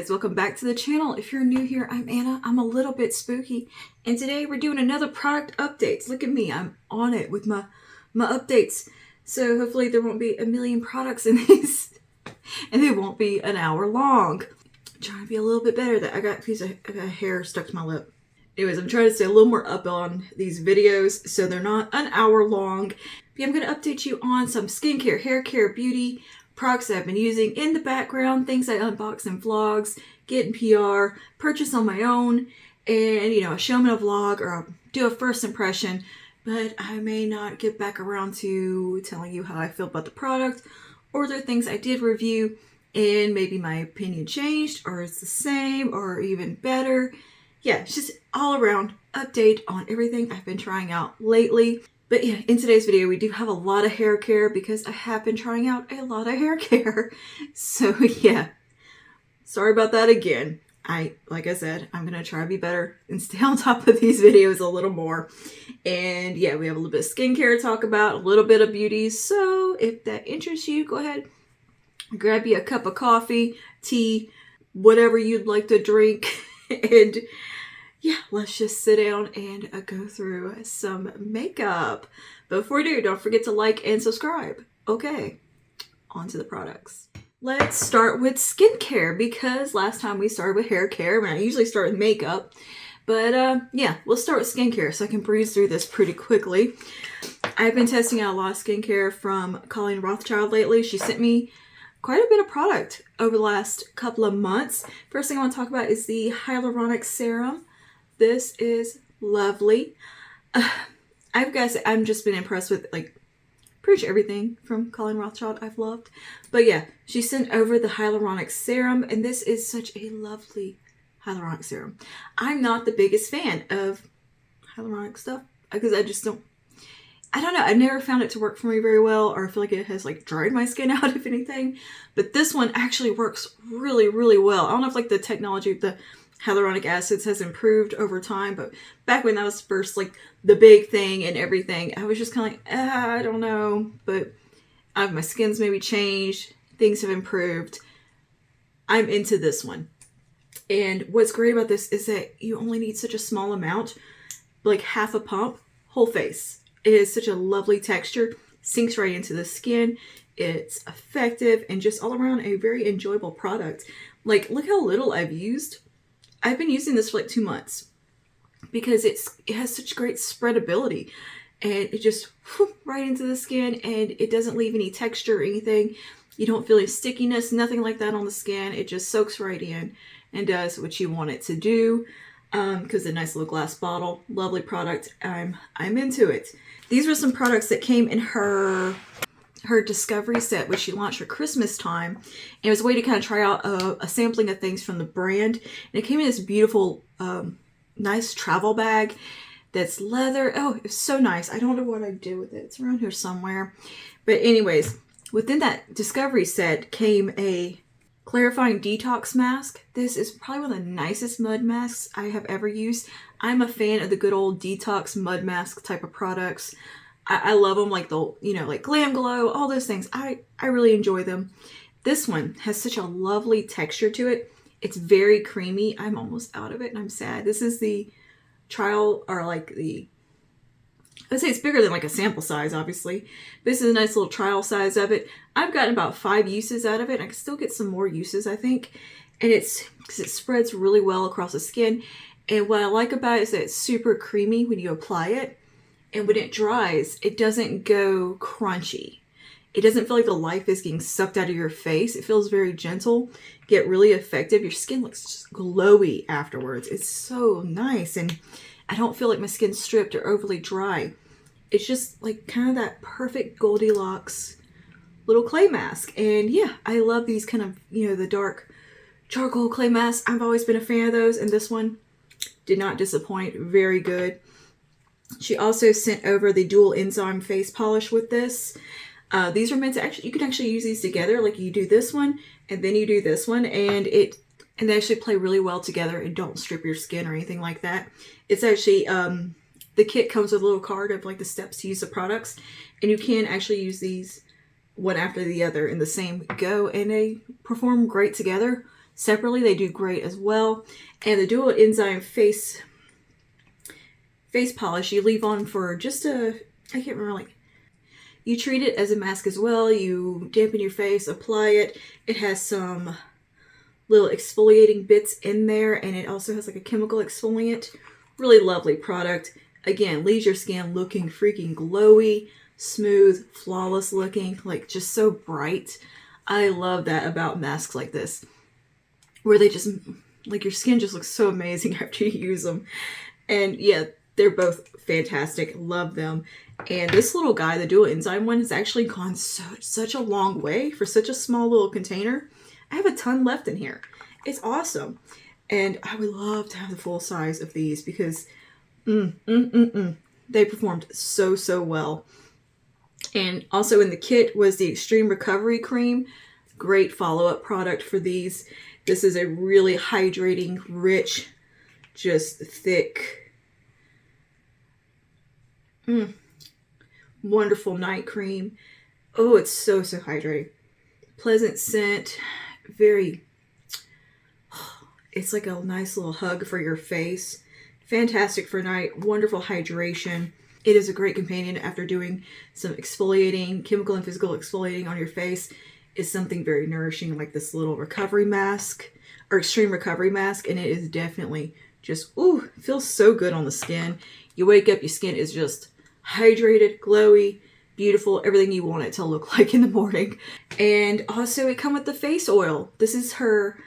guys, welcome back to the channel. If you're new here, I'm Anna. I'm a little bit spooky, and today we're doing another product updates. Look at me, I'm on it with my updates. So hopefully there won't be a million products in these and they won't be an hour long. I'm trying to be a little bit better. That I got a piece of hair stuck to my lip. Anyways, I'm trying to stay a little more up on these videos so they're not an hour long. But I'm going to update you on some skincare, hair care, beauty products that I've been using in the background, things I unbox in vlogs, get in PR, purchase on my own, and a show them in a vlog or I'll do a first impression, but I may not get back around to telling you how I feel about the product, or there are things I did review and maybe my opinion changed, or it's the same, or even better. Yeah, it's just all around update on everything I've been trying out lately. But yeah, in today's video, we do have a lot of hair care because I have been trying out a lot of hair care. So yeah, sorry about that again. Like I said, I'm going to try to be better and stay on top of these videos a little more. And yeah, we have a little bit of skincare to talk about, a little bit of beauty. So if that interests you, go ahead, grab you a cup of coffee, tea, whatever you'd like to drink. And yeah, let's just sit down and go through some makeup. But before we do, don't forget to like and subscribe. Okay, on to the products. Let's start with skincare because last time we started with hair care. I usually start with makeup. But yeah, we'll start with skincare so I can breeze through this pretty quickly. I've been testing out a lot of skincare from Colleen Rothschild lately. She sent me quite a bit of product over the last couple of months. First thing I want to talk about is the hyaluronic serum. This is lovely. I've got to say, I've just been impressed with pretty much everything from Colleen Rothschild I've loved. But yeah, she sent over the hyaluronic serum, and this is such a lovely hyaluronic serum. I'm not the biggest fan of hyaluronic stuff because I don't know. I've never found it to work for me very well, or I feel like it has dried my skin out, if anything. But this one actually works really, really well. I don't know if the technology of the hyaluronic acids has improved over time, but back when that was first the big thing and everything, I was just kind of I don't know. But my skin's maybe changed. Things have improved. I'm into this one. And what's great about this is that you only need such a small amount, like half a pump, whole face. It is such a lovely texture, sinks right into the skin. It's effective and just all around a very enjoyable product. Look how little I've used. I've been using this for 2 months because it has such great spreadability, and it just right into the skin, and it doesn't leave any texture or anything. You don't feel any stickiness, nothing like that on the skin. It just soaks right in and does what you want it to do. Because a nice little glass bottle, lovely product. I'm into it. These were some products that came in her discovery set, which she launched for Christmas time. And it was a way to kind of try out a sampling of things from the brand. And it came in this beautiful, nice travel bag that's leather. Oh, it's so nice. I don't know what I did with it. It's around here somewhere. But anyways, within that discovery set came a clarifying detox mask. This is probably one of the nicest mud masks I have ever used. I'm a fan of the good old detox mud mask type of products. I love them, like Glam Glow, all those things. I really enjoy them. This one has such a lovely texture to it. It's very creamy. I'm almost out of it and I'm sad. This is the trial, or I'd say it's bigger than a sample size, obviously. This is a nice little trial size of it. I've gotten about 5 uses out of it. I can still get some more uses, I think. And because it spreads really well across the skin. And what I like about it is that it's super creamy when you apply it. And when it dries, it doesn't go crunchy. It doesn't feel like the life is getting sucked out of your face. It feels very gentle, get really effective. Your skin looks just glowy afterwards. It's so nice. And I don't feel like my skin's stripped or overly dry. It's just kind of that perfect Goldilocks little clay mask. And yeah, I love these kind of, the dark charcoal clay masks. I've always been a fan of those. And this one did not disappoint. Very good. She also sent over the dual enzyme face polish with this. These are meant to you can actually use these together. You do this one and then you do this one, and they actually play really well together and don't strip your skin or anything like that. It's actually, the kit comes with a little card of the steps to use the products, and you can actually use these one after the other in the same go, and they perform great together. separately, they do great as well. And the dual enzyme face polish you leave on for just I can't remember, like, you treat it as a mask as well. You dampen your face, apply it. It has some little exfoliating bits in there, and it also has like a chemical exfoliant. Really lovely product. Again, leaves your skin looking freaking glowy, smooth, flawless looking, like just so bright. I love that about masks like this, where they just, like, your skin just looks so amazing after you use them. And yeah, they're both fantastic. Love them. And this little guy, the dual enzyme one, has actually gone such a long way for such a small little container. I have a ton left in here. It's awesome. And I would love to have the full size of these because they performed so well. And also in the kit was the Extreme Recovery Cream. Great follow-up product for these. This is a really hydrating, rich, just thick, wonderful night cream. Oh, it's so hydrating. Pleasant scent. Very, it's like a nice little hug for your face. Fantastic for night. Wonderful hydration. It is a great companion after doing some exfoliating, chemical and physical exfoliating on your face. Is something very nourishing, like this little recovery mask or extreme recovery mask. And it is definitely just, ooh, feels so good on the skin. You wake up, your skin is just hydrated, glowy, beautiful, everything you want it to look like in the morning. And also it comes with the face oil. This is her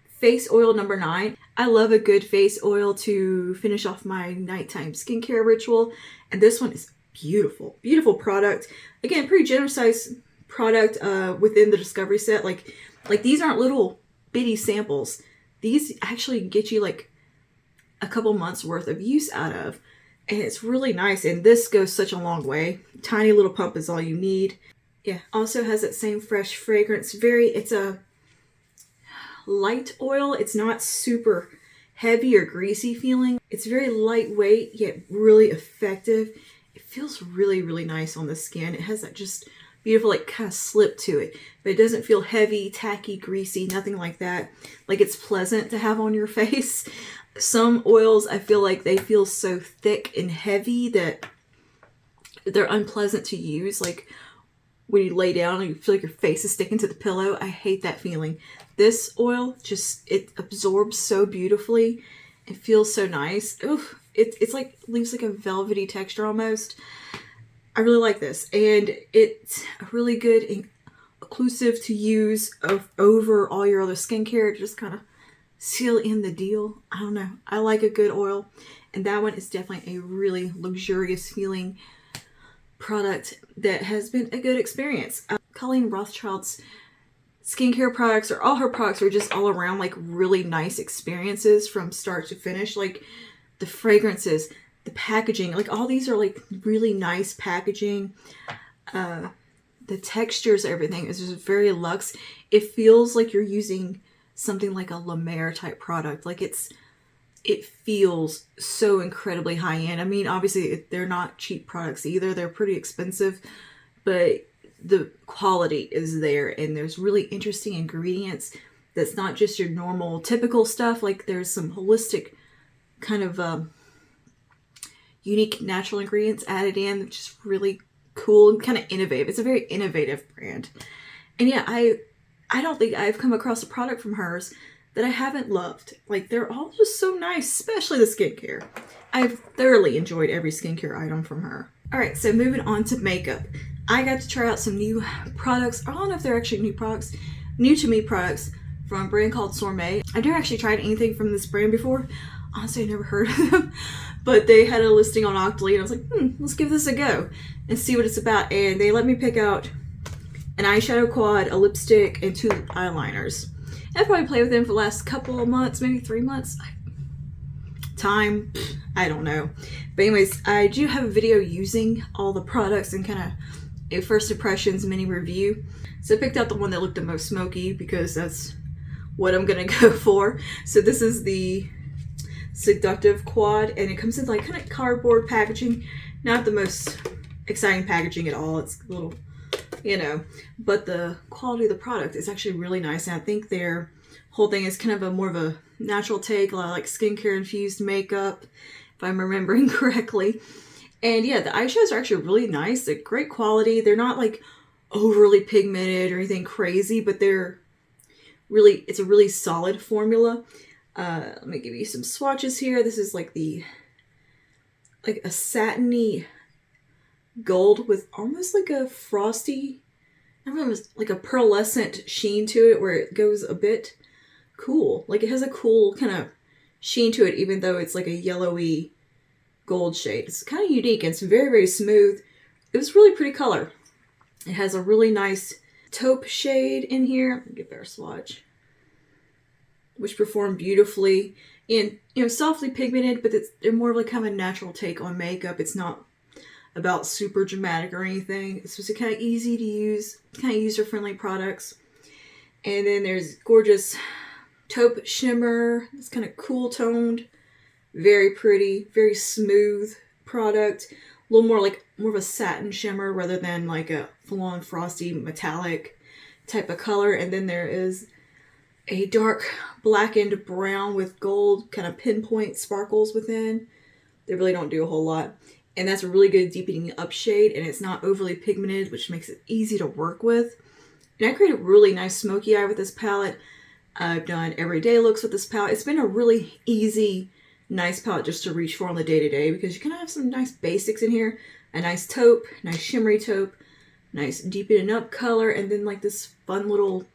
face oil number 9. I love a good face oil to finish off my nighttime skincare ritual. And this one is beautiful, beautiful product. Again, pretty generous size product within the Discovery set. Like these aren't little bitty samples. These actually get you like a couple months worth of use out of. And it's really nice. And this goes such a long way. Tiny little pump is all you need. Yeah. Also has that same fresh fragrance. It's a light oil. It's not super heavy or greasy feeling. It's very lightweight, yet really effective. It feels really, really nice on the skin. It has that just beautiful, like, kind of slip to it. But it doesn't feel heavy, tacky, greasy, nothing like that. Like, it's pleasant to have on your face. Some oils, I feel like they feel so thick and heavy that they're unpleasant to use. Like when you lay down and you feel like your face is sticking to the pillow. I hate that feeling. This oil it absorbs so beautifully. It feels so nice. Oof, it's like, leaves like a velvety texture almost. I really like this. And it's a really good and occlusive to use over all your other skincare to just kind of seal in the deal. I don't know. I like a good oil, and that one is definitely a really luxurious feeling product that has been a good experience. Colleen Rothschild's skincare products, or all her products, are just all around like really nice experiences from start to finish. Like the fragrances, the packaging, like all these are like really nice packaging. The textures, everything is just very luxe. It feels like you're using something like a La Mer type product. Like it feels so incredibly high end. I mean, obviously they're not cheap products either. They're pretty expensive, but the quality is there, and there's really interesting ingredients that's not just your normal typical stuff. Like there's some holistic kind of unique natural ingredients added in, which is really cool and kind of innovative. It's a very innovative brand. And yeah, I don't think I've come across a product from hers that I haven't loved. Like, they're all just so nice, especially the skincare. I've thoroughly enjoyed every skincare item from her. All right, so moving on to makeup. I got to try out some new products. I don't know if they're actually new products, new to me products from a brand called Sourmet. I've never actually tried anything from this brand before. Honestly, I never heard of them, but they had a listing on Octoly, and I was like, let's give this a go and see what it's about. And they let me pick out an eyeshadow quad, a lipstick, and 2 eyeliners. I'll probably play with them for the last couple of months, maybe 3 months. Time, I don't know. But anyways, I do have a video using all the products and kind of a first impressions mini review. So I picked out the one that looked the most smoky because that's what I'm gonna go for. So this is the Seductive Quad, and it comes in like kind of cardboard packaging. Not the most exciting packaging at all. It's a little, but the quality of the product is actually really nice, and I think their whole thing is kind of a more of a natural take, a lot of like skincare infused makeup, if I'm remembering correctly. And yeah, the eyeshadows are actually really nice. They're great quality. They're not like overly pigmented or anything crazy, but it's a really solid formula. Let me give you some swatches here. This is like a satiny gold with almost like a frosty, I don't know, like a pearlescent sheen to it where it goes a bit cool. Like it has a cool kind of sheen to it, even though it's like a yellowy gold shade. It's kind of unique and it's very, very smooth. It was really pretty color. It has a really nice taupe shade in here. Let me get a better swatch. Which performed beautifully. And, softly pigmented, but they're more of like kind of a natural take on makeup. It's not about super dramatic or anything. It's just a kind of easy to use, kind of user-friendly products. And then there's gorgeous taupe shimmer. It's kind of cool toned. Very pretty, very smooth product. A little more of a satin shimmer rather than like a full-on frosty metallic type of color. And then there is a dark blackened brown with gold kind of pinpoint sparkles within. They really don't do a whole lot. And that's a really good deepening up shade, and it's not overly pigmented, which makes it easy to work with. And I created a really nice smoky eye with this palette. I've done everyday looks with this palette. It's been a really easy, nice palette just to reach for on the day-to-day because you kind of have some nice basics in here. A nice taupe, nice shimmery taupe, nice deepening up color, and then like this fun little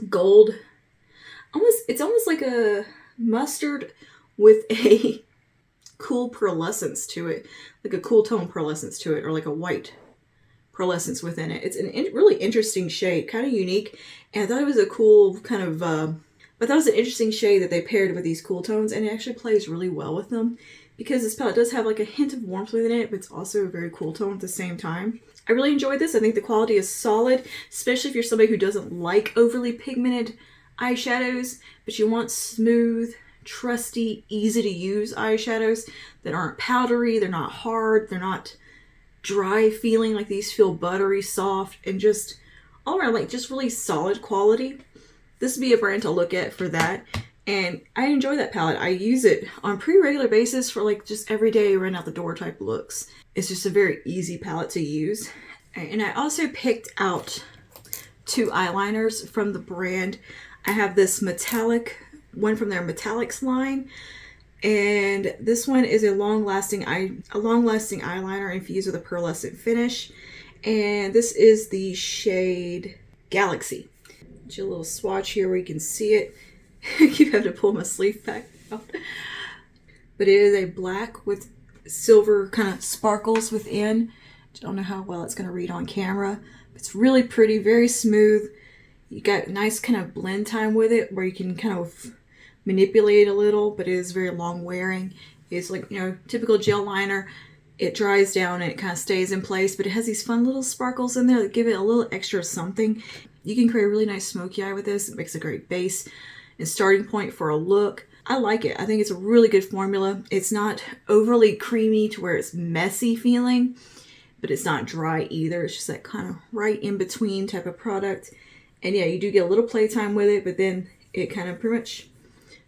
gold. It's almost like a mustard with a cool pearlescence to it, like a cool tone pearlescence to it, or like a white pearlescence within it. It's a really interesting shade, kind of unique, and I thought it was a cool kind of, I thought it was an interesting shade that they paired with these cool tones, and it actually plays really well with them, because this palette does have like a hint of warmth within it, but it's also a very cool tone at the same time. I really enjoyed this. I think the quality is solid, especially if you're somebody who doesn't like overly pigmented eyeshadows, but you want smooth, trusty, easy to use eyeshadows that aren't powdery, they're not hard, they're not dry feeling. Like these feel buttery, soft, and just all around like just really solid quality. This would be a brand to look at for that. And I enjoy that palette. I use it on a pretty regular basis for like just everyday run out the door type looks. It's just a very easy palette to use. And I also picked out 2 eyeliners from the brand. I have this metallic one from their metallics line, and this one is a long-lasting eyeliner infused with a pearlescent finish, and this is the shade Galaxy. Just a little swatch here where you can see it. I keep having to pull my sleeve back out. But it is a black with silver kind of sparkles within. I don't know how well it's going to read on camera. It's really pretty, very smooth. You got nice kind of blend time with it where you can kind of manipulate a little, but it is very long wearing. It's like, typical gel liner. It dries down and it kind of stays in place, but it has these fun little sparkles in there that give it a little extra something. You can create a really nice smoky eye with this. It makes a great base and starting point for a look. I like it. I think it's a really good formula. It's not overly creamy to where it's messy feeling, but it's not dry either. It's just that kind of right in between type of product. And yeah, you do get a little playtime with it, but then it kind of pretty much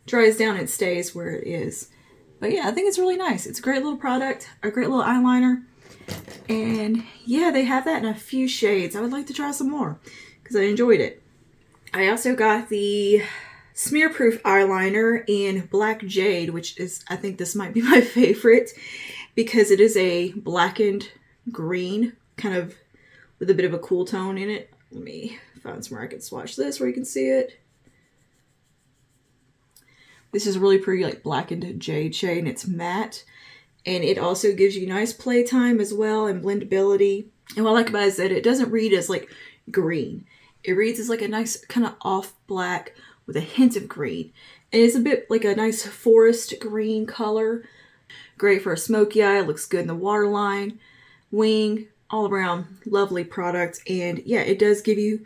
dries down and stays where it is. But yeah, I think it's really nice. It's a great little product, a great little eyeliner. And yeah, they have that in a few shades. I would like to try some more because I enjoyed it. I also got the Smear Proof eyeliner in Black Jade, which is, I think this might be my favorite because it is a blackened green, kind of with a bit of a cool tone in it. Let me find somewhere I can swatch this where you can see it. This is really pretty, like blackened jade shade, and it's matte. And it also gives you nice playtime as well and blendability. And what I like about it is that it doesn't read as like green. It reads as like a nice kind of off black with a hint of green. And it's a bit like a nice forest green color. Great for a smoky eye. It looks good in the waterline, wing, all around lovely product. And yeah, it does give you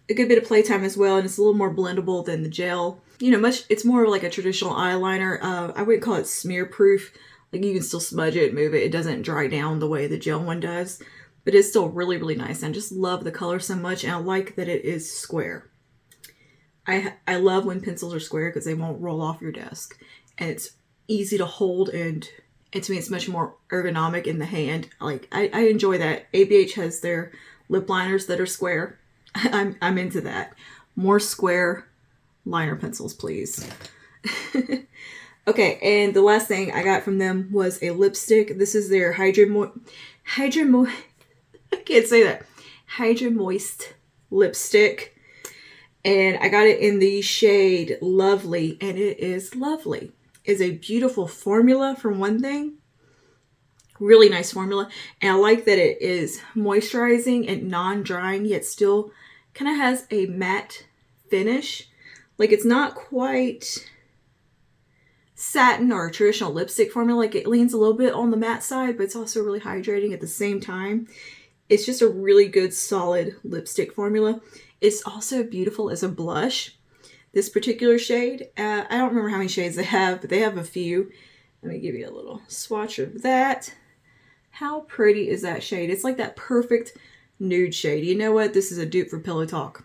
a good bit of playtime as well, and it's a little more blendable than the gel. It's more like a traditional eyeliner. I wouldn't call it smear proof. Like you can still smudge it, move it. It doesn't dry down the way the gel one does, but it's still really, really nice. I just love the color so much, and I like that it is square. I love when pencils are square because they won't roll off your desk. And it's easy to hold, and to me it's much more ergonomic in the hand. Like I enjoy that. ABH has their lip liners that are square. I'm into that. More square liner pencils, please. Okay, and the last thing I got from them was a lipstick. This is their I can't say that. Hydra Moist lipstick. And I got it in the shade Lovely, and it is lovely. It's a beautiful formula for one thing. Really nice formula. And I like that it is moisturizing and non-drying, yet still kind of has a matte finish. Like it's not quite satin or a traditional lipstick formula. Like it leans a little bit on the matte side, but it's also really hydrating at the same time. It's just a really good solid lipstick formula. It's also beautiful as a blush. This particular shade, I don't remember how many shades they have, but they have a few. Let me give you a little swatch of that. How pretty is that shade? It's like that perfect nude shade. You know what? This is a dupe for Pillow Talk.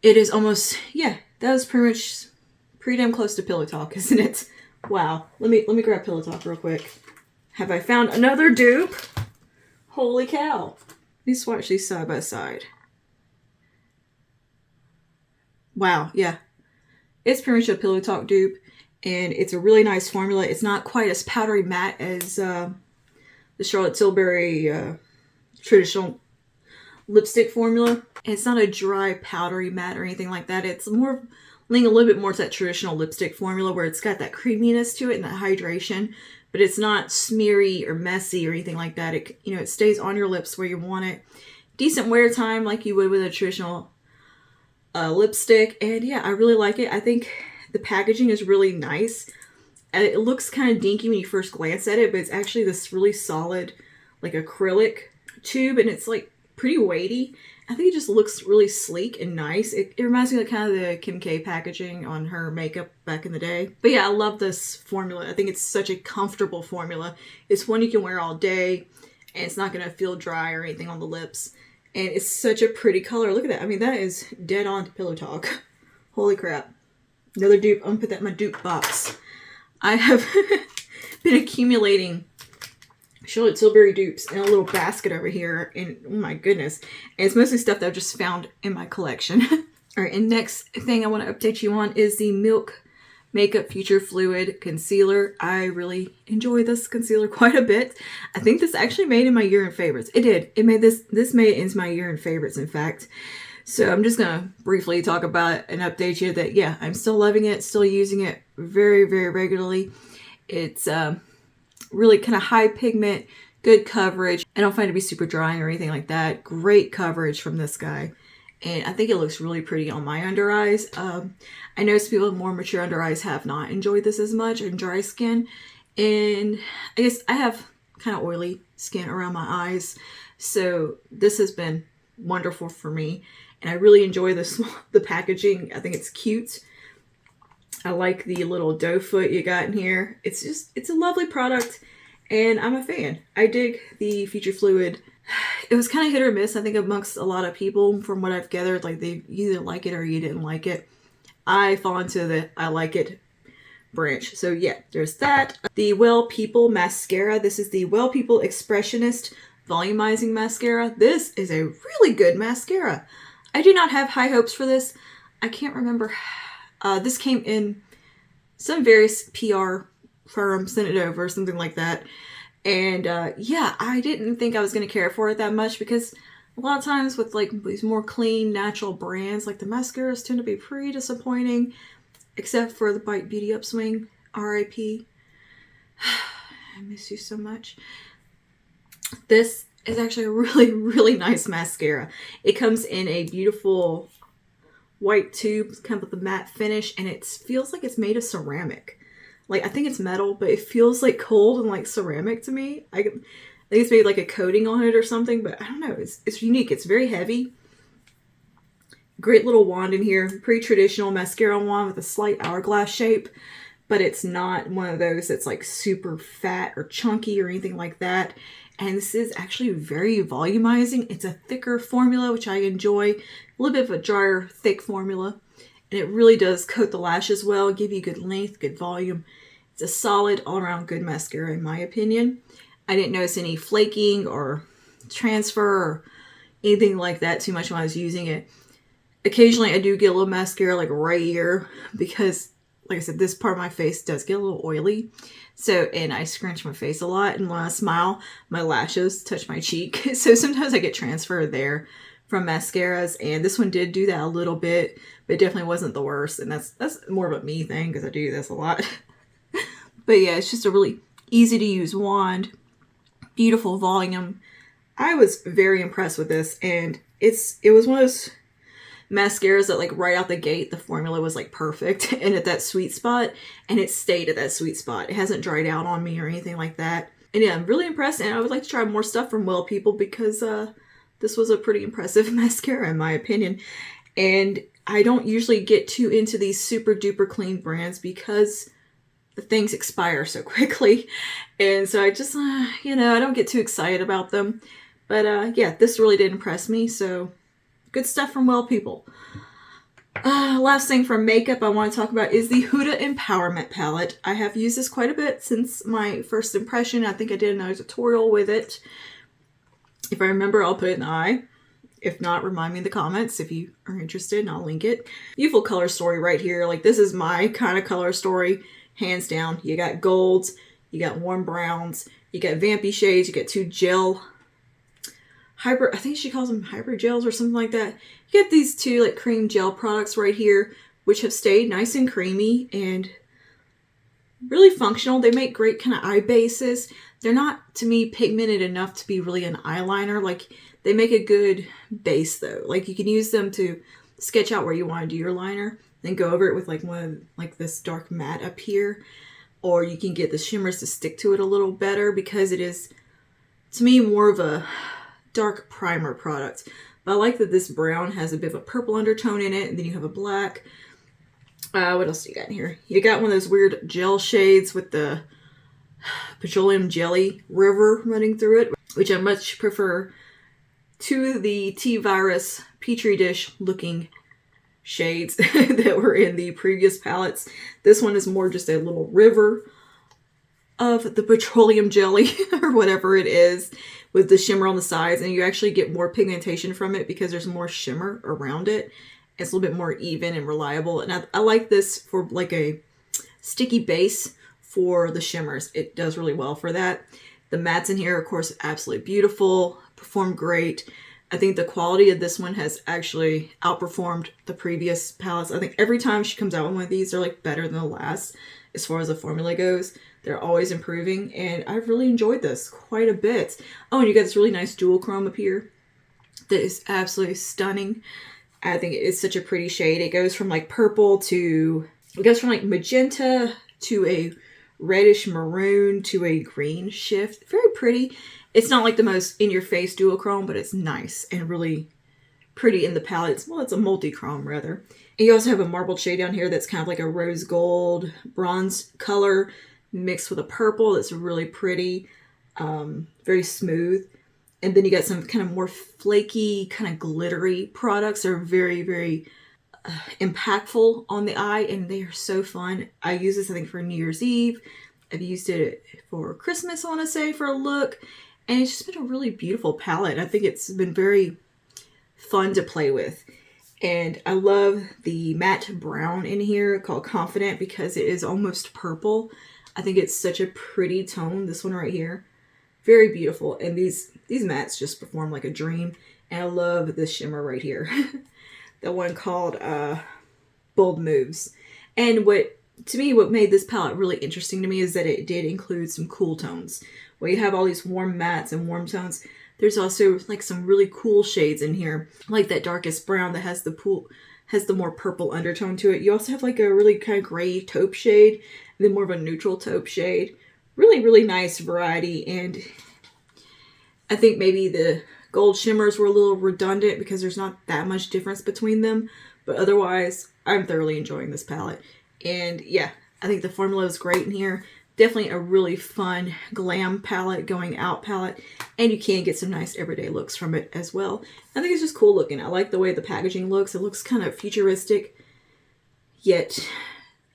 It is almost, yeah, that was pretty damn close to Pillow Talk, isn't it? Wow. Let me grab Pillow Talk real quick. Have I found another dupe? Holy cow. Let me swatch these side by side. Wow, yeah. It's pretty much a Pillow Talk dupe, and it's a really nice formula. It's not quite as powdery matte as the Charlotte Tilbury traditional lipstick formula. And it's not a dry, powdery matte or anything like that. It's more leaning a little bit more to that traditional lipstick formula where it's got that creaminess to it and that hydration, but it's not smeary or messy or anything like that. It, it stays on your lips where you want it. Decent wear time like you would with a traditional lipstick. And yeah, I really like it. I think the packaging is really nice. It looks kind of dinky when you first glance at it, but it's actually this really solid, like acrylic tube, and it's like pretty weighty. I think it just looks really sleek and nice. It reminds me of kind of the Kim K packaging on her makeup back in the day. But yeah, I love this formula. I think it's such a comfortable formula. It's one you can wear all day, and it's not going to feel dry or anything on the lips. And it's such a pretty color. Look at that. I mean, that is dead on to Pillow Talk. Holy crap. Another dupe. I'm going to put that in my dupe box. I have been accumulating Charlotte Tilbury dupes in a little basket over here. And oh my goodness. And it's mostly stuff that I've just found in my collection. All right. And next thing I want to update you on is the Milk Makeup Future Fluid Concealer. I really enjoy this concealer quite a bit. I think this actually made in my year-end favorites. It did. It made this made it into my year-end favorites, in fact. So I'm just going to briefly talk about it and update you that, yeah, I'm still loving it, still using it very, very regularly. It's really kind of high pigment, good coverage. I don't find it to be super drying or anything like that. Great coverage from this guy. And I think it looks really pretty on my under eyes. I know some people with more mature under eyes have not enjoyed this as much in dry skin. And I guess I have kind of oily skin around my eyes. So this has been wonderful for me. And I really enjoy the packaging. I think it's cute. I like the little doe foot you got in here. It's a lovely product. And I'm a fan. I dig the Future Fluid. It was kind of hit or miss, I think, amongst a lot of people from what I've gathered. Like, they either like it or you didn't like it. I fall into the I like it branch. So yeah, there's that. The Well People mascara. This is the Well People Expressionist Volumizing Mascara. This is a really good mascara. I do not have high hopes for this. I can't remember. This came in some various PR firm sent it over, something like that. And yeah, I didn't think I was going to care for it that much because a lot of times with like these more clean, natural brands, like the mascaras tend to be pretty disappointing, except for the Bite Beauty Upswing, RIP. I miss you so much. This is actually a really, really nice mascara. It comes in a beautiful white tube, kind of with a matte finish, and it feels like it's made of ceramic. Like, I think it's metal, but it feels like cold and like ceramic to me. I think it's maybe like a coating on it or something, but I don't know. It's unique. It's very heavy. Great little wand in here. Pretty traditional mascara wand with a slight hourglass shape, but it's not one of those that's like super fat or chunky or anything like that. And this is actually very volumizing. It's a thicker formula, which I enjoy. A little bit of a drier, thick formula. And it really does coat the lashes well, give you good length, good volume. It's a solid, all-around good mascara in my opinion. I didn't notice any flaking or transfer or anything like that too much when I was using it. Occasionally I do get a little mascara like right here because, like I said, this part of my face does get a little oily. So, and I scrunch my face a lot, and when I smile, my lashes touch my cheek. So sometimes I get transfer there from mascaras, and this one did do that a little bit, but it definitely wasn't the worst. And that's more of a me thing because I do this a lot. But yeah, it's just a really easy to use wand, beautiful volume. I was very impressed with this, and it was one of those mascaras that like right out the gate the formula was like perfect and at that sweet spot, and it stayed at that sweet spot. It hasn't dried out on me or anything like that. And yeah, I'm really impressed, and I would like to try more stuff from Well People because this was a pretty impressive mascara in my opinion. And I don't usually get too into these super duper clean brands because the things expire so quickly, and so I just I don't get too excited about them. But yeah, this really did impress me, so good stuff from Well People. Last thing from makeup I want to talk about is the Huda Empowerment palette. I have used this quite a bit since my first impression. I think I did another tutorial with it. If I remember, I'll put it in the eye. If not, remind me in the comments if you are interested, and I'll link it. Beautiful color story right here. Like, this is my kind of color story, hands down. You got golds, you got warm browns, you got vampy shades, you got two gel I think she calls them hybrid gels or something like that. You get these two like cream gel products right here, which have stayed nice and creamy and really functional. They make great kind of eye bases. They're not, to me, pigmented enough to be really an eyeliner. Like, they make a good base though. Like, you can use them to sketch out where you want to do your liner, then go over it with like like this dark matte up here. Or you can get the shimmers to stick to it a little better because it is, to me, more of a dark primer product. But I like that this brown has a bit of a purple undertone in it, and then you have a black. What else do you got in here? You got one of those weird gel shades with the petroleum jelly river running through it, which I much prefer to the T-Virus Petri dish looking shades that were in the previous palettes. This one is more just a little river of the petroleum jelly or whatever it is, with the shimmer on the sides, and you actually get more pigmentation from it because there's more shimmer around it. It's a little bit more even and reliable, and I like this for like a sticky base for the shimmers. It does really well for that. The mattes in here, of course, absolutely beautiful, perform great. I think the quality of this one has actually outperformed the previous palettes. I think every time she comes out with one of these, they're like better than the last as far as the formula goes. They're always improving, and I've really enjoyed this quite a bit. Oh, and you got this really nice dual chrome up here that is absolutely stunning. I think it is such a pretty shade. It goes from like purple to, it goes from like magenta to a reddish maroon to a green shift. Very pretty. It's not like the most in-your-face duochrome, but it's nice and really pretty in the palette. Well, it's a multi-chrome rather. And you also have a marbled shade down here that's kind of like a rose gold bronze color mixed with a purple that's really pretty, very smooth. And then you got some kind of more flaky, kind of glittery products that are very, very impactful on the eye, and they are so fun. I use this, I think, for New Year's Eve. I've used it for Christmas, I want to say, for a look. And it's just been a really beautiful palette. I think it's been very fun to play with. And I love the matte brown in here called Confident because it is almost purple. I think it's such a pretty tone, this one right here. Very beautiful. And these mattes just perform like a dream. And I love this shimmer right here. The one called Bold Moves. And what made this palette really interesting to me is that it did include some cool tones. While you have all these warm mattes and warm tones, there's also like some really cool shades in here. Like that darkest brown that has the more purple undertone to it. You also have like a really kind of gray taupe shade, and then more of a neutral taupe shade. Really, really nice variety. And I think maybe the gold shimmers were a little redundant because there's not that much difference between them. But otherwise, I'm thoroughly enjoying this palette. And yeah, I think the formula is great in here. Definitely a really fun glam palette, going out palette, and you can get some nice everyday looks from it as well. I think it's just cool looking. I like the way the packaging looks. It looks kind of futuristic, yet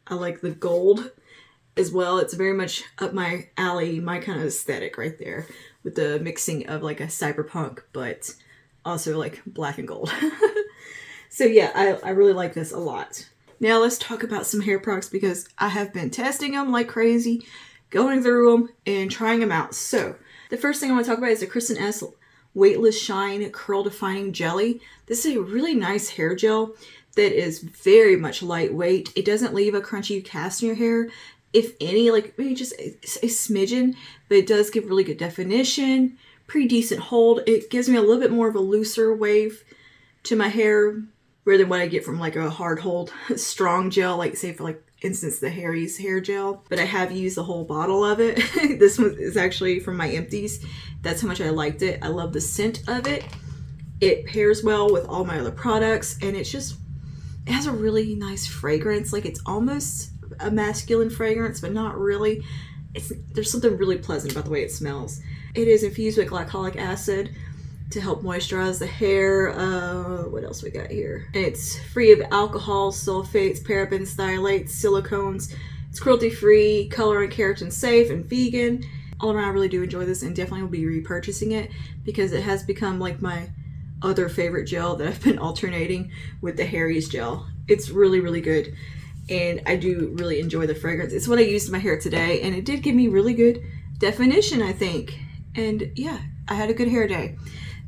I like the gold as well. It's very much up my alley, my kind of aesthetic right there, with the mixing of like a cyberpunk, but also like black and gold. So yeah, I really like this a lot. Now let's talk about some hair products because I have been testing them like crazy, going through them and trying them out. So the first thing I want to talk about is the Kristen S Weightless Shine Curl Defining Jelly. This is a really nice hair gel that is very much lightweight. It doesn't leave a crunchy cast in your hair, if any, like maybe just a smidgen, but it does give really good definition, pretty decent hold. It gives me a little bit more of a looser wave to my hair rather than what I get from like a hard hold strong gel, like say for like instance the Harry's hair gel. But I have used the whole bottle of it. This one is actually from my empties. That's how much I liked it. I love the scent of it. It pairs well with all my other products, and it has a really nice fragrance. Like it's almost a masculine fragrance, but not really. There's something really pleasant about the way it smells. It is infused with glycolic acid to help moisturize the hair. What else we got here? It's free of alcohol, sulfates, parabens, phthalates, silicones. It's cruelty-free, color and keratin safe, and vegan. All around, I really do enjoy this and definitely will be repurchasing it because it has become like my other favorite gel that I've been alternating with the Harry's gel. It's really, really good. And I do really enjoy the fragrance. It's what I used in my hair today, and it did give me really good definition, I think. And yeah, I had a good hair day.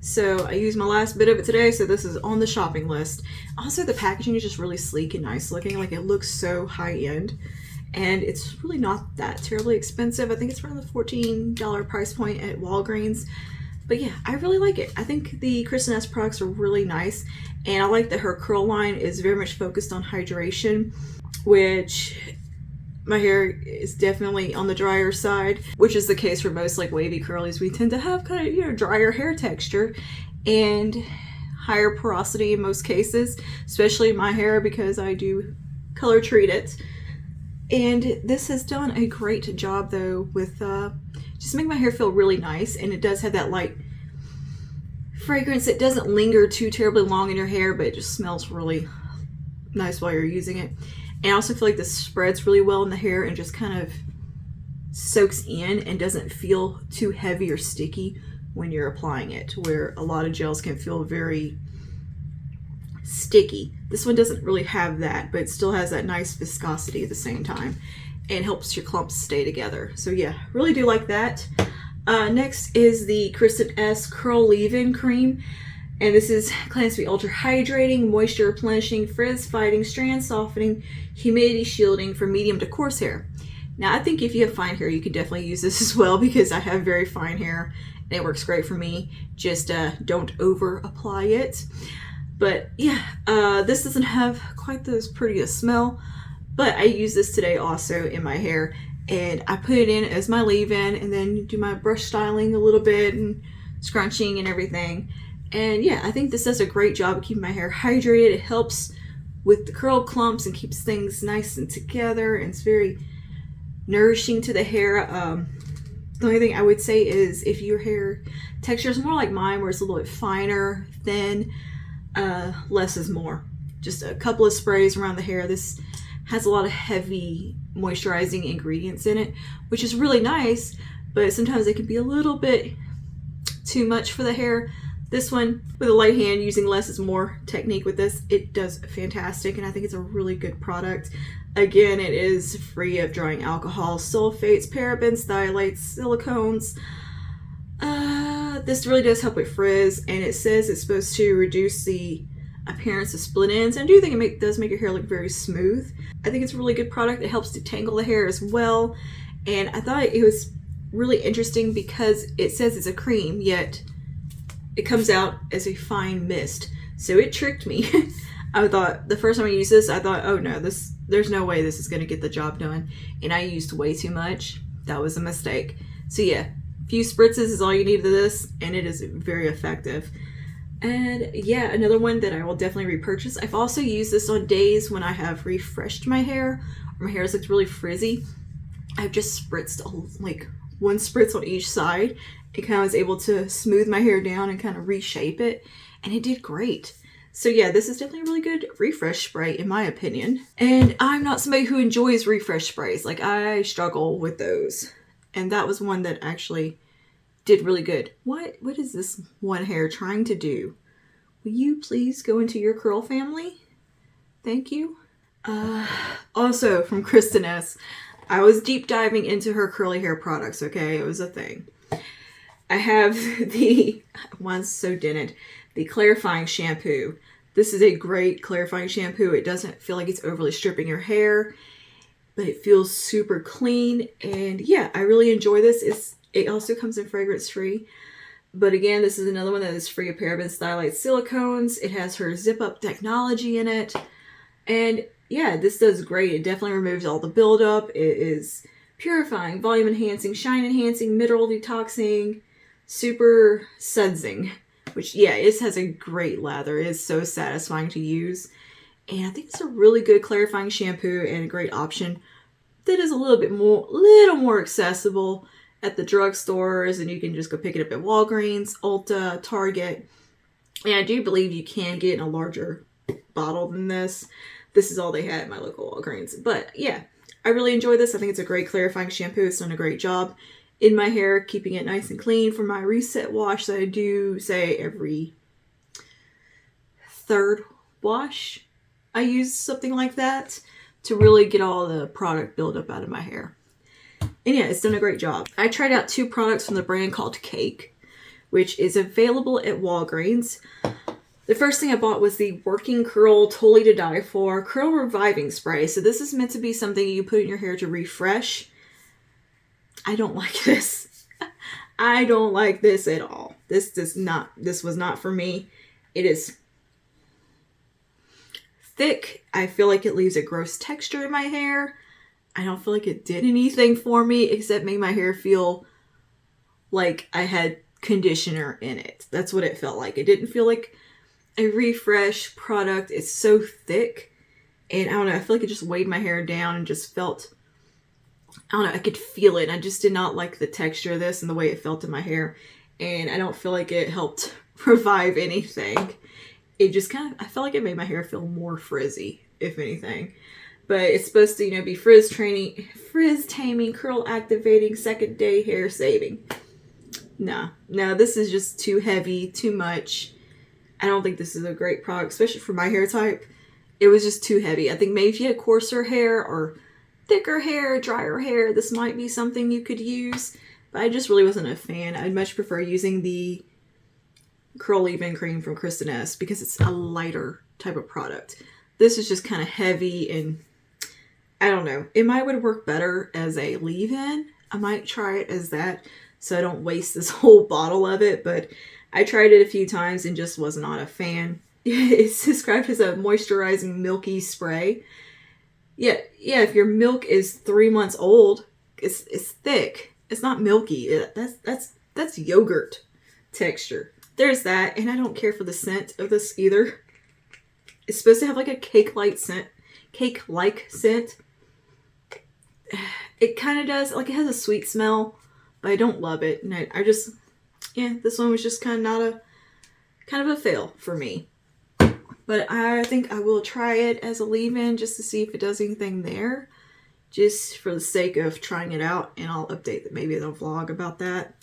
So I used my last bit of it today, so this is on the shopping list. Also, the packaging is just really sleek and nice looking. Like it looks so high end, and it's really not that terribly expensive. I think it's around the $14 price point at Walgreens. But yeah, I really like it. I think the Kristen S products are really nice, and I like that her curl line is very much focused on hydration, which my hair is definitely on the drier side, which is the case for most like wavy curlies. We tend to have kind of, drier hair texture and higher porosity in most cases, especially my hair because I do color treat it. And this has done a great job though with just making my hair feel really nice, and it does have that light fragrance. It doesn't linger too terribly long in your hair, but it just smells really nice while you're using it. And I also feel like this spreads really well in the hair and just kind of soaks in and doesn't feel too heavy or sticky when you're applying it, where a lot of gels can feel very sticky. This one doesn't really have that, but it still has that nice viscosity at the same time and helps your clumps stay together. So yeah, really do like that. Next is the Kristen S Curl Leave-In Cream. And this is claims to be ultra hydrating, moisture replenishing, frizz fighting, strand softening, humidity shielding for medium to coarse hair. Now I think if you have fine hair, you could definitely use this as well because I have very fine hair and it works great for me. Just don't over apply it. But yeah, this doesn't have quite as pretty a smell, but I use this today also in my hair, and I put it in as my leave-in and then do my brush styling a little bit and scrunching and everything. And yeah, I think this does a great job of keeping my hair hydrated. It helps with the curl clumps and keeps things nice and together, and it's very nourishing to the hair. The only thing I would say is if your hair texture is more like mine, where it's a little bit finer, thin, less is more. Just a couple of sprays around the hair. This has a lot of heavy moisturizing ingredients in it, which is really nice, but sometimes it can be a little bit too much for the hair. This one, with a light hand, using less is more technique with this, it does fantastic, and I think it's a really good product. Again, it is free of drying alcohol, sulfates, parabens, phthalates, silicones. This really does help with frizz, and it says it's supposed to reduce the appearance of split ends, and I do think it does make your hair look very smooth. I think it's a really good product. It helps detangle the hair as well, and I thought it was really interesting because it says it's a cream, yet it comes out as a fine mist. So it tricked me. I thought the first time I used this, I thought, oh no, there's no way this is going to get the job done. And I used way too much. That was a mistake. So yeah, a few spritzes is all you need of this, and it is very effective. And yeah, another one that I will definitely repurchase. I've also used this on days when I have refreshed my hair, or my hair has looked really frizzy. I've just spritzed like one spritz on each side. It kind of was able to smooth my hair down and kind of reshape it, and it did great. So yeah, this is definitely a really good refresh spray in my opinion. And I'm not somebody who enjoys refresh sprays. Like, I struggle with those. And that was one that actually did really good. What is this one hair trying to do? Will you please go into your curl family? Thank you. Also from Kristen S. I was deep diving into her curly hair products, okay? It was a thing. I have the, one's so dented, the clarifying shampoo. This is a great clarifying shampoo. It doesn't feel like it's overly stripping your hair, but it feels super clean. And yeah, I really enjoy this. It also comes in fragrance free. But again, this is another one that is free of parabens, phthalates, silicones. It has her zip up technology in it. And yeah, this does great. It definitely removes all the buildup. It is purifying, volume enhancing, shine enhancing, mineral detoxing, super sudsing. Which, yeah, it has a great lather. It is so satisfying to use. And I think it's a really good clarifying shampoo and a great option that is a little more accessible at the drugstores. And you can just go pick it up at Walgreens, Ulta, Target. And I do believe you can get in a larger bottle than this. This is all they had at my local Walgreens. But yeah, I really enjoy this. I think it's a great clarifying shampoo. It's done a great job in my hair, keeping it nice and clean for my reset wash that I do, say, every third wash. I use something like that to really get all the product buildup out of my hair. And yeah, it's done a great job. I tried out 2 products from the brand called Cake, which is available at Walgreens. The first thing I bought was the Working Curl Totally to Die For Curl Reviving Spray. So this is meant to be something you put in your hair to refresh. I don't like this. I don't like this at all. This was not for me. It is thick. I feel like it leaves a gross texture in my hair. I don't feel like it did anything for me except make my hair feel like I had conditioner in it. That's what it felt like. It didn't feel like a refresh product. It's so thick. And I don't know, I feel like it just weighed my hair down and just felt, I don't know, I could feel it. I just did not like the texture of this and the way it felt in my hair. And I don't feel like it helped revive anything. It just kind of, I felt like it made my hair feel more frizzy, if anything. But it's supposed to, be frizz taming, curl activating, second day hair saving. No, this is just too heavy, too much. I don't think this is a great product, especially for my hair type. It was just too heavy. I think maybe if you had coarser hair or thicker hair, drier hair, this might be something you could use. But I just really wasn't a fan. I'd much prefer using the Curl Leave-In Cream from Kristen S because it's a lighter type of product. This is just kind of heavy and I don't know. It might would work better as a leave-in. I might try it as that so I don't waste this whole bottle of it. But I tried it a few times and just was not a fan. It's described as a moisturizing milky spray. Yeah, if your milk is 3 months old, it's thick. It's not milky. That's yogurt texture. There's that, and I don't care for the scent of this either. It's supposed to have like a cake-like scent. It kind of does, like it has a sweet smell, but I don't love it. And I just, this one was just kind of a fail for me. But I think I will try it as a leave-in just to see if it does anything there. Just for the sake of trying it out. And I'll update maybe in a vlog about that.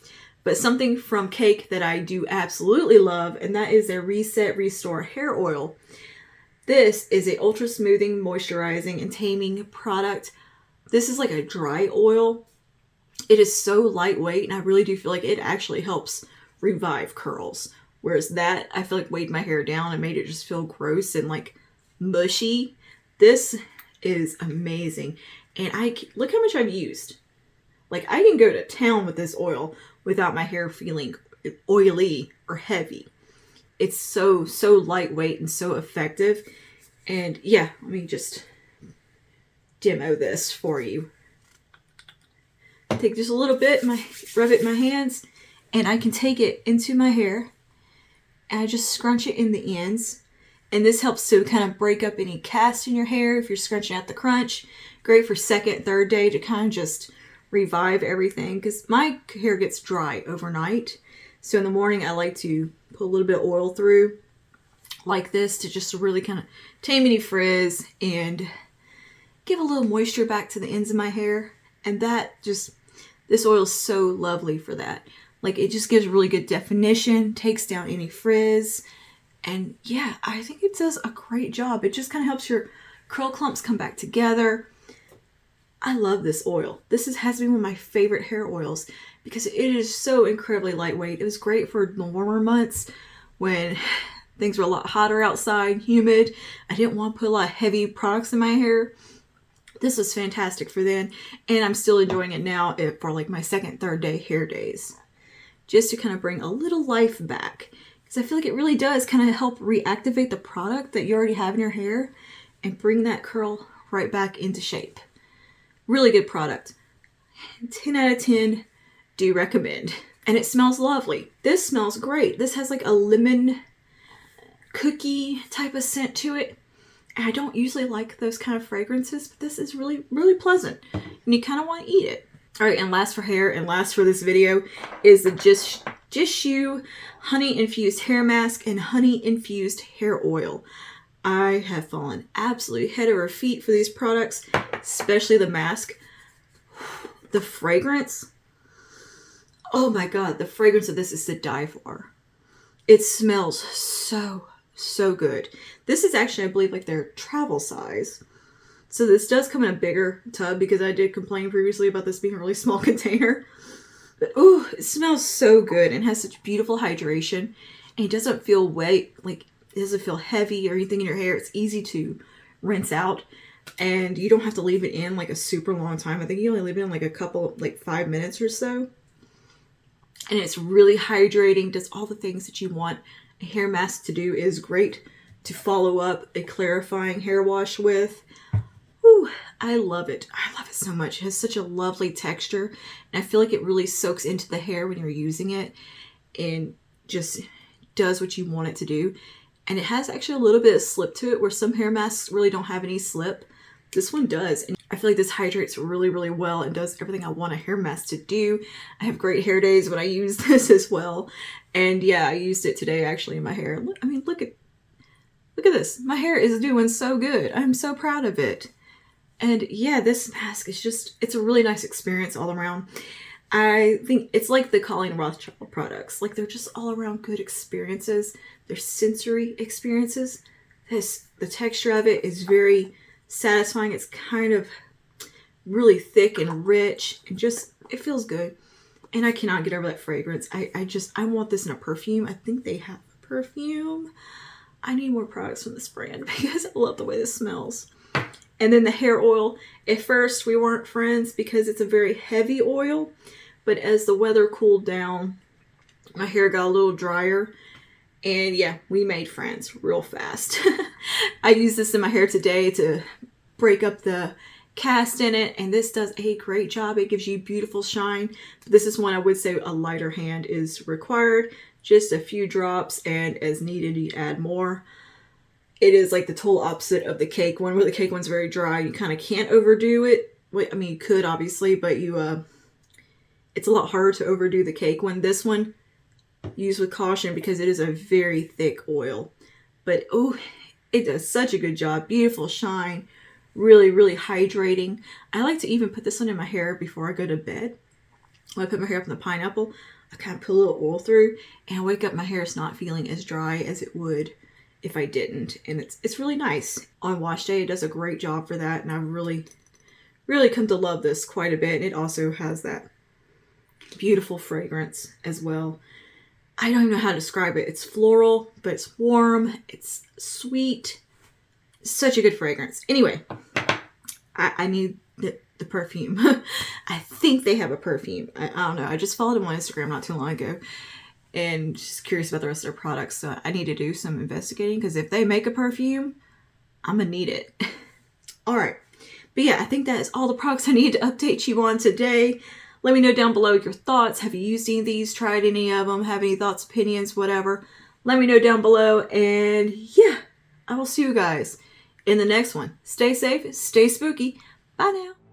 But something from Cake that I do absolutely love. And that is their Reset Restore Hair Oil. This is a ultra smoothing, moisturizing, and taming product. This is like a dry oil. It is so lightweight. And I really do feel like it actually helps revive curls. Whereas that, I feel like weighed my hair down and made it just feel gross and like mushy. This is amazing. And look how much I've used. Like I can go to town with this oil without my hair feeling oily or heavy. It's so lightweight and so effective. And yeah, let me just demo this for you. Take just a little bit, rub it in my hands, and I can take it into my hair. And I just scrunch it in the ends. And this helps to kind of break up any cast in your hair if you're scrunching out the crunch. Great for second, third day to kind of just revive everything, because my hair gets dry overnight. So in the morning, I like to put a little bit of oil through like this to just really kind of tame any frizz and give a little moisture back to the ends of my hair. And that just, this oil is so lovely for that. Like, it just gives really good definition, takes down any frizz. And yeah, I think it does a great job. It just kind of helps your curl clumps come back together. I love this oil. This has been one of my favorite hair oils because it is so incredibly lightweight. It was great for the warmer months when things were a lot hotter outside, humid. I didn't want to put a lot of heavy products in my hair. This was fantastic for then, and I'm still enjoying it now for like my second, third day hair days. Just to kind of bring a little life back. Because I feel like it really does kind of help reactivate the product that you already have in your hair and bring that curl right back into shape. Really good product. 10 out of 10, do recommend. And it smells lovely. This smells great. This has like a lemon cookie type of scent to it. And I don't usually like those kind of fragrances, but this is really, really pleasant. And you kind of want to eat it. All right, and last for hair and last for this video is the Just You Honey Infused Hair Mask and Honey Infused Hair Oil. I have fallen absolutely head over feet for these products, especially the mask. The fragrance, oh my god, the fragrance of this is to die for. It smells so good. This is actually, I believe, like their travel size. So this does come in a bigger tub because I did complain previously about this being a really small container. But oh, it smells so good and has such beautiful hydration. And it doesn't feel wet, like it doesn't feel heavy or anything in your hair. It's easy to rinse out. And you don't have to leave it in like a super long time. I think you only leave it in like a couple, like 5 minutes or so. And it's really hydrating, does all the things that you want a hair mask to do. Is great to follow up a clarifying hair wash with. Whew, I love it. I love it so much. It has such a lovely texture. And I feel like it really soaks into the hair when you're using it and just does what you want it to do. And it has actually a little bit of slip to it where some hair masks really don't have any slip. This one does. And I feel like this hydrates really, really well and does everything I want a hair mask to do. I have great hair days when I use this as well. And yeah, I used it today actually in my hair. I mean, look at this. My hair is doing so good. I'm so proud of it. And yeah, this mask is just, it's a really nice experience all around. I think it's like the Colleen Rothschild products. Like, they're just all around good experiences. They're sensory experiences. The texture of it is very satisfying. It's kind of really thick and rich and just, it feels good. And I cannot get over that fragrance. I want this in a perfume. I think they have a perfume. I need more products from this brand because I love the way this smells. And then the hair oil, at first we weren't friends because it's a very heavy oil, but as the weather cooled down, my hair got a little drier, and yeah, we made friends real fast. I used this in my hair today to break up the cast in it, and this does a great job. It gives you beautiful shine. This is one I would say a lighter hand is required, just a few drops, and as needed you add more. It is like the total opposite of the cake one, where the cake one's very dry. You kind of can't overdo it. I mean, you could obviously, but it's a lot harder to overdo the cake one. This one, use with caution because it is a very thick oil. But oh, it does such a good job. Beautiful shine. Really, really hydrating. I like to even put this one in my hair before I go to bed. When I put my hair up in the pineapple, I kind of put a little oil through, and I wake up, my hair is not feeling as dry as it would if I didn't. And it's really nice. On wash day, it does a great job for that, and I've really come to love this quite a bit. And it also has that beautiful fragrance as well. I don't even know how to describe it. It's floral, but it's warm. It's sweet. Such a good fragrance. Anyway, I need the perfume. I think they have a perfume. I don't know. I just followed them on Instagram not too long ago and just curious about the rest of their products. So I need to do some investigating because if they make a perfume, I'm going to need it. All right. But yeah, I think that is all the products I need to update you on today. Let me know down below your thoughts. Have you used any of these? Tried any of them? Have any thoughts, opinions, whatever? Let me know down below. And yeah, I will see you guys in the next one. Stay safe, stay spooky. Bye now.